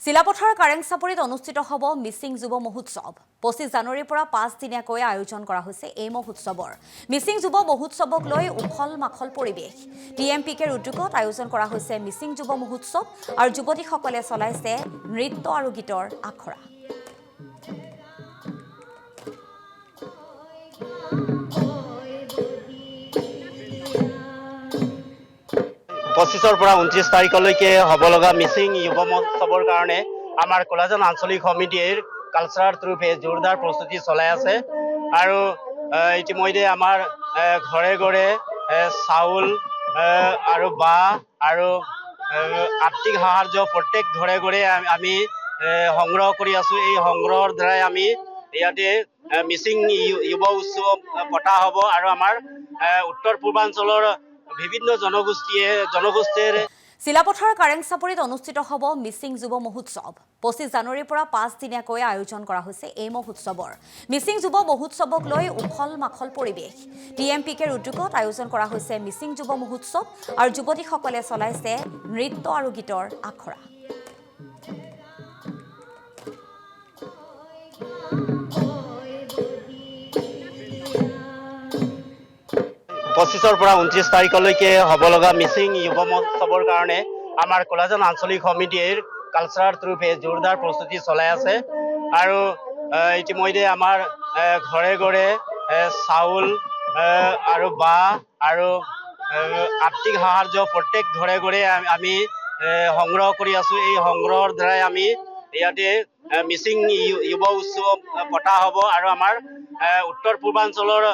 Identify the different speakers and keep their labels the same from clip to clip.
Speaker 1: চিলাপথাৰ কাৰেংচাপৰিত অনুষ্ঠিত হ'ব মিচিং যুৱ মহোৎসৱ। 25 জানুৱাৰীৰ পৰা 5 দিনীয়াকৈ আয়োজন কৰা হৈছে এই মহোৎসৱৰ। মিচিং যুৱ মহোৎসৱক লৈ উখল মাখল পৰিৱেশ। টিএমপিকেৰ উদ্যোগত আয়োজন কৰা হৈছে মিচিং যুৱ মহোৎসৱ আৰু যুৱতীসকলে চলাইছে নৃত্য আৰু গীতৰ আখৰা।
Speaker 2: পঁচিছৰ পৰা 29 তাৰিখলৈকে হ'ব লগা মিচিং যুৱ মহোৎসৱৰ কাৰণে আমাৰ কোলাজান আঞ্চলিক সমিতিৰ কালচাৰ ট্ৰুপে জোৰদাৰ প্ৰস্তুতি চলাই আছে আৰু ইতিমধ্যে আমাৰ ঘৰে ঘৰে চাউল আৰু বাঁহ আৰু আৰ্থিক সাহায্য প্ৰত্যেক ঘৰে ঘৰে আমি সংগ্ৰহ কৰি আছোঁ। এই সংগ্ৰহৰ দ্বাৰাই আমি ইয়াতে মিচিং যুৱ উৎসৱ পতা হ'ব আৰু আমাৰ উত্তৰ পূৰ্বাঞ্চলৰ বিভিন্ন জনগোষ্ঠীৰ
Speaker 1: চিলাপথাৰ কাৰেংচাপৰিত অনুষ্ঠিত হ'ব মিচিং যুৱ মহোৎসৱ। 25 জানুৱাৰীৰ পৰা 5 দিনীয়াকৈ আয়োজন কৰা হৈছে এই মহোৎসৱৰ। মিচিং যুৱ মহোৎসৱক লৈ উখল মাখল পৰিৱেশ। টিএমপিকেৰ উদ্যোগত আয়োজন কৰা হৈছে মিচিং যুৱ মহোৎসৱ আৰু যুৱতীসকলে চলাইছে নৃত্য আৰু গীতৰ আখৰা।
Speaker 2: পঁচিছৰ পৰা 29 তাৰিখলৈকে হ'ব লগা মিচিং যুৱ মহোৎসৱৰ কাৰণে আমাৰ কোলাজান আঞ্চলিক সমিতিৰ কালচাৰ ট্ৰুপে জোৰদাৰ প্ৰস্তুতি চলাই আছে আৰু ইতিমধ্যে আমাৰ ঘৰে ঘৰে চাউল আৰু বাঁহ আৰু আৰ্থিক সাহায্য প্ৰত্যেক ঘৰে ঘৰে আমি সংগ্ৰহ কৰি আছোঁ। এই সংগ্ৰহৰ দ্বাৰাই আমি ইয়াতে মিচিং যুৱ উৎসৱ পতা হ'ব আৰু আমাৰ উত্তৰ পূৰ্বাঞ্চলৰ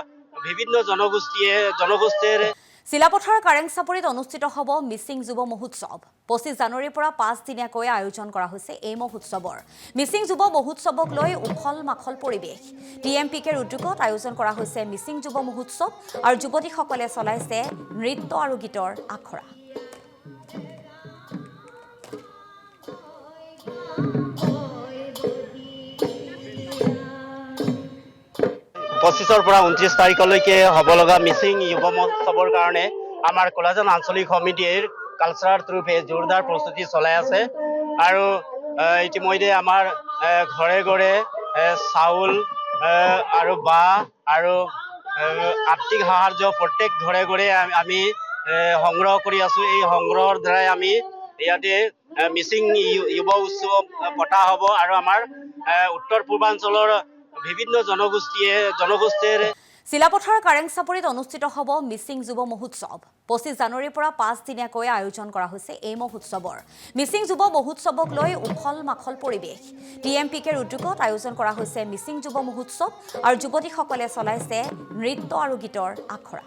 Speaker 2: বিভিন্ন জনগোষ্ঠীৰ
Speaker 1: চিলাপথাৰ কাৰেংচাপৰিত অনুষ্ঠিত হ'ব মিচিং যুৱ মহোৎসৱ। 25 জানুৱাৰীৰ পৰা 5 দিনীয়াকৈ আয়োজন কৰা হৈছে এই মহোৎসৱৰ। মিচিং যুৱ মহোৎসৱক লৈ উখল মাখল পৰিৱেশ। টিএমপিকেৰ উদ্যোগত আয়োজন কৰা হৈছে মিচিং যুৱ মহোৎসৱ আৰু যুৱতীসকলে চলাইছে নৃত্য আৰু গীতৰ আখৰা।
Speaker 2: পঁচিছৰ পৰা 29 তাৰিখলৈকে হ'ব লগা মিচিং যুৱ মহোৎসৱৰ কাৰণে আমাৰ কোলাজান আঞ্চলিক সমিতিৰ কালচাৰ ট্ৰুপে জোৰদাৰ প্ৰস্তুতি চলাই আছে আৰু ইতিমধ্যে আমাৰ ঘৰে ঘৰে চাউল আৰু বাঁহ আৰু আৰ্থিক সাহায্য প্ৰত্যেক ঘৰে ঘৰে আমি সংগ্ৰহ কৰি আছোঁ। এই সংগ্ৰহৰ দ্বাৰাই আমি ইয়াতে মিচিং যুৱ উৎসৱ পতা হ'ব আৰু আমাৰ উত্তৰ পূৰ্বাঞ্চলৰ বিভিন্ন জনগোষ্ঠীৰ
Speaker 1: চিলাপথাৰ কাৰেংচাপৰিত অনুষ্ঠিত হ'ব মিচিং যুৱ মহোৎসৱ। 25 জানুৱাৰীৰ পৰা 5 দিনীয়াকৈ আয়োজন কৰা হৈছে এই মহোৎসৱৰ। মিচিং যুৱ মহোৎসৱক লৈ উখল মাখল পৰিৱেশ। টিএমপিকেৰ উদ্যোগত আয়োজন কৰা হৈছে মিচিং যুৱ মহোৎসৱ আৰু যুৱতীসকলে চলাইছে নৃত্য আৰু গীতৰ আখৰা।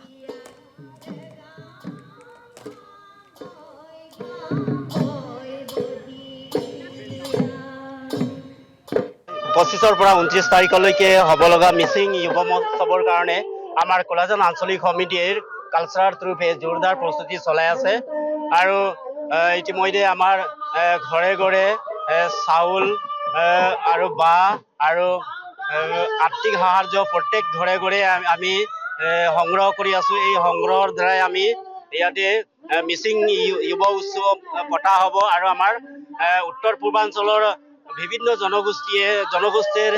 Speaker 2: পঁচিছৰ পৰা 29 তাৰিখলৈকে হ'ব লগা মিচিং যুৱ মহোৎসৱৰ কাৰণে আমাৰ কোলাজান আঞ্চলিক সমিতিৰ কালচাৰ ট্ৰুপে জোৰদাৰ প্ৰস্তুতি চলাই আছে আৰু ইতিমধ্যে আমাৰ ঘৰে ঘৰে চাউল আৰু বাঁহ আৰু আৰ্থিক সাহায্য প্ৰত্যেক ঘৰে ঘৰে আমি সংগ্ৰহ কৰি আছোঁ। এই সংগ্ৰহৰ দ্বাৰাই আমি ইয়াতে মিচিং যুৱ উৎসৱ পতা হ'ব আৰু আমাৰ উত্তৰ পূৰ্বাঞ্চলৰ বিভিন্ন জনগোষ্ঠীৰ